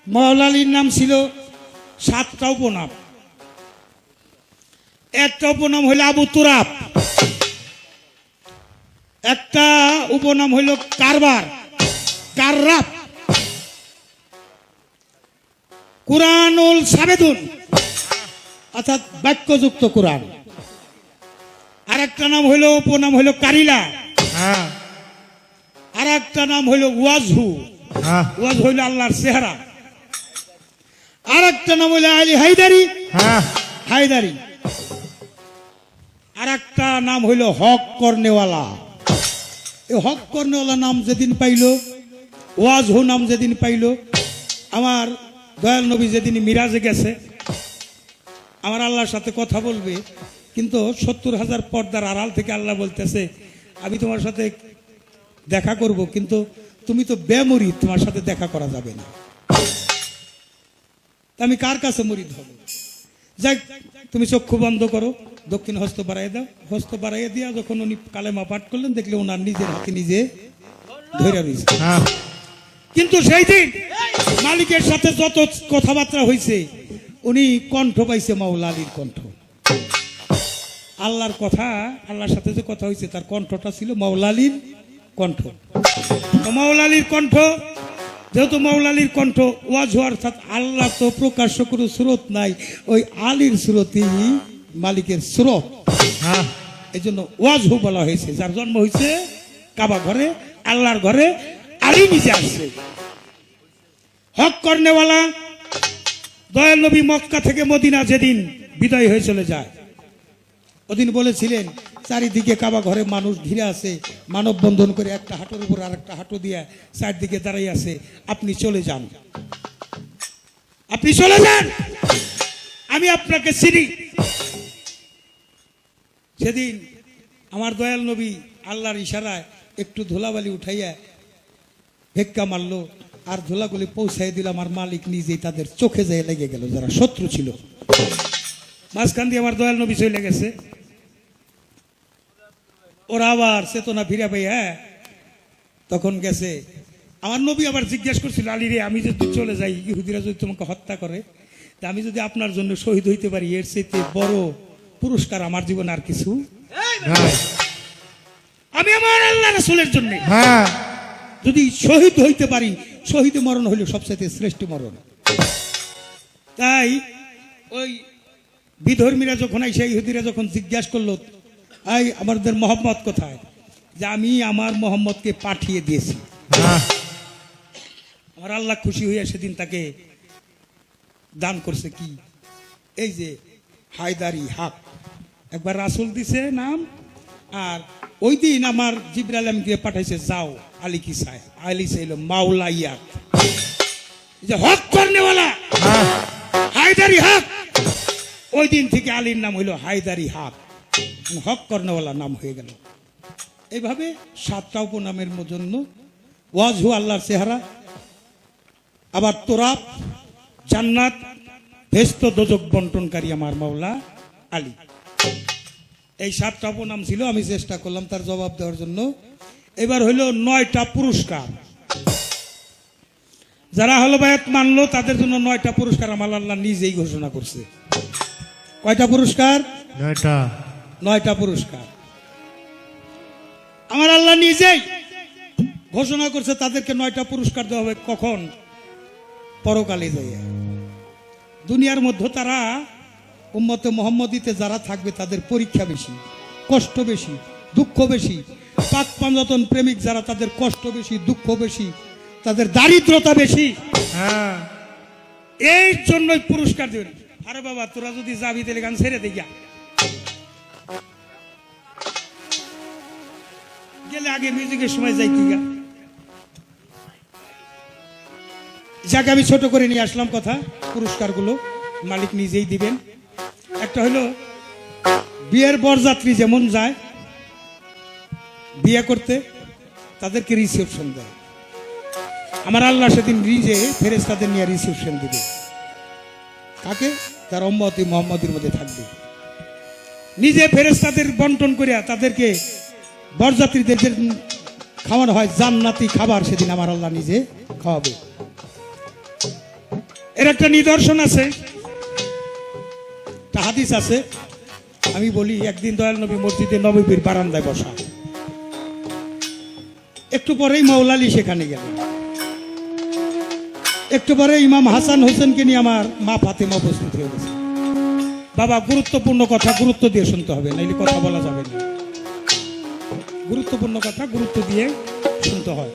মাওলা আলীর নাম ছিল 7টা উপনাম। একটা উপনাম হইল আবু তুরাব, একটা উপনাম হইল কারবার কাররাব, কুরআনুল সাবেদুন অর্থাৎ বাক্যযুক্ত কোরআন। আর একটা নাম হইল উপনাম হইল কারিলা, আর একটা নাম হইল ওয়াজহু, ওয়াজ হইল আল্লাহর চেহারা। আর একটা নাম হইল আলী হায়দারি, হায়দারি। আর একটা নাম হইল হক করনেওয়ালা। এই হক করনেওয়ালা নাম যেদিন পাইল, ওয়াজহু নাম যেদিন পাইল, আমার দয়াল নবী যেদিন মিরাজে গেছে, আমার আল্লাহর সাথে কথা বলবে, কিন্তু 70,000 পর্দার আড়াল থেকে আল্লাহ বলতেছে আমি তোমার সাথে দেখা করব, কিন্তু তুমি তো বেমরিদ, তোমার সাথে দেখা করা যাবে না। আমি কার কাছে মরিদ হব? যাই, তুমি চক্ষু বন্ধ করো, দক্ষিণ হস্ত বাড়াই দাও। হস্ত বাড়াইয়া দিয়া যখন উনি কালেমা পাঠ করলেন, দেখলে ওনার নিজের হাতে নিজে ধরে রয়েছে। কিন্তু সেই দিন মালিকের সাথে যত কথাবার্তা হয়েছে, উনি কণ্ঠ পাইছে মাওলা আলীর কণ্ঠ। আল্লাহর কথা, আল্লাহর সাথে যে কথা হয়েছে তার কণ্ঠটা ছিল মাওলা আলীর কণ্ঠ। মাওলা আলীর কণ্ঠ যেহেতু মাওলা আলীর কণ্ঠ, ওয়াজ অর্থাৎ আল্লাহ তো প্রকাশ্য কোনো স্রোত নাই, ওই আলীর স্রোতই মালিকের স্রোত। এই জন্য ওয়াজহু বলা হয়েছে। যার জন্ম হয়েছে কাবা ঘরে, আল্লাহর ঘরে, আলী নিজে আসছে। হক করনেওয়ালা দয়াল নবী মক্কা থেকে মদিনা যেদিন বিদায় হয়ে চলে যায়, ওদিন বলেছিলেন চারিদিকে কাবা ঘরে মানুষ ঘিরে আছে, মানববন্ধন করে একটা হাঁটুর উপর আর একটা হাঁটু দিয়ে চারদিকে দাঁড়াই আছে, আপনি চলে যান, আপনি চলে যান, আমি আপনাকে চিনি। সেদিন আমার দয়াল নবী আল্লাহর ইশারায় একটু ধুলাবালি উঠাইয়া ভিক্ষা মারলো, আর ধুলাগুলি পৌঁছাই দিল আমার মালিক নিজেই তাদের চোখে যেয়ে লেগে গেল, যারা শত্রু ছিল। মাঝখান দিয়ে আমার দয়াল নবী চলে গেছে, ওরা আবার চেতনা ফিরে পাই, তখন গেছে। আমার নবী আবার জিজ্ঞেস করছিল, আলী রে, আমি যদি চলে যাই, ইহুদিরা যদি তোমাকে হত্যা করে, তা আমি যদি আপনার জন্য শহীদ হইতে পারি, এর চাইতে বড় পুরস্কার আমার জীবনে আর কিছু নাই। আমি আমার আল্লাহ রাসূলের জন্য যদি শহীদ হইতে পারি, শহীদ মরণ হইল সবচেয়ে শ্রেষ্ঠ মরণ। তাই ওই বিধর্মীরা যখন আইসা, ইহুদিরা যখন জিজ্ঞাসা করলো, এই আমাদের মোহাম্মদ কোথায়, যে আমি আমার মোহাম্মদকে পাঠিয়ে দিয়েছি। আমার আল্লাহ খুশি হইয়া সেদিন তাকে দান করছে কি, এই যে হায়দারি হাক, একবার রাসূল দিছে নাম, আর ওই দিন আমার জিবরাইল আমাকে পাঠাইছে, যাও আলী কি চায়, আলী চাইল মাওলা ইয়াক, যে হক করনেওয়ালা হায়দারি হক। ওই দিন থেকে আলীর নাম হইল হায়দারি হক, হক করনেওয়ালা নাম হয়ে গেল। এইভাবে 7টা উপনামের জন্য ওয়াজহু আল্লাহর চেহারা, আবার তোরাব জান্নাত, ভেস্ত দোজক বন্টনকারী আমার মাওলা আলী। এই 7টা উপনাম ছিল। আমি চেষ্টা করলাম তার জবাব দেওয়ার জন্য। এবার হইল 9টা পুরস্কার। যারা হলো বায়াত মানলো তাদের জন্য 9টা পুরস্কার আমার আল্লাহ নিজেই ঘোষণা করছে। কয়টা পুরস্কার? 9টা পুরস্কার আমার আল্লাহ নিজেই ঘোষণা করছে। তাদেরকে 9টা পুরস্কার দেওয়া হবে। কখন? পরকালে যাইয়া। দুনিয়ার মধ্যে তারা উম্মতে মুহাম্মদীতে যারা থাকবে তাদের পরীক্ষা বেশি, কষ্ট বেশি, দুঃখ বেশি। পাক পাঞ্জাতন প্রেমিক যারা, তাদের কষ্ট বেশি, দুঃখ বেশি, তাদের দারিদ্রতা বেশি। এই জন্যই পুরস্কার দেবেন। আরে বাবা, তোরা যদি যাবি তাহলে গান ছেড়ে দেখিয়া গেলে আগে মিউজিকের সময় যাই কি গা, যাকে আমি ছোট করে নিয়ে আসলাম কথা। পুরস্কারগুলো মালিক নিজেই দিবেন। একটা হলো বিয়ের বরযাত্রী যেমন যায় বিয়ে করতে, তাদেরকে রিসেপশন দেয়। আমার আল্লাহ সেদিন নিজে ফেরেশতাদের নিয়ে রিসেপশন দিবে। কাকে? তার উম্মতি মুহাম্মদের মধ্যে থাকবে। নিজে ফেরেশতাদের বন্টন করিয়া তাদেরকে, বরযাত্রীদের খাওয়ানো হয় জান্নাতি খাবার, সেদিন আমার আল্লাহ নিজে খাওয়াবে। এর একটা নিদর্শন আছে, একটা হাদিস আছে। আমি বলি, একদিন দয়াল নবী মসজিদে নববীর বারান্দায় বসা, একটু পরেই মাওলা আলী সেখানে গেলেন। একটু পরে ইমাম হাসান হোসেনকে নিয়ে আমার মা ফাতেমা উপস্থিত হয়ে গেছে। বাবা, গুরুত্বপূর্ণ কথা গুরুত্ব দিয়ে শুনতে হবে, নাইলে কথা বলা যাবে না। গুরুত্বপূর্ণ কথা গুরুত্ব দিয়ে শুনতে হয়।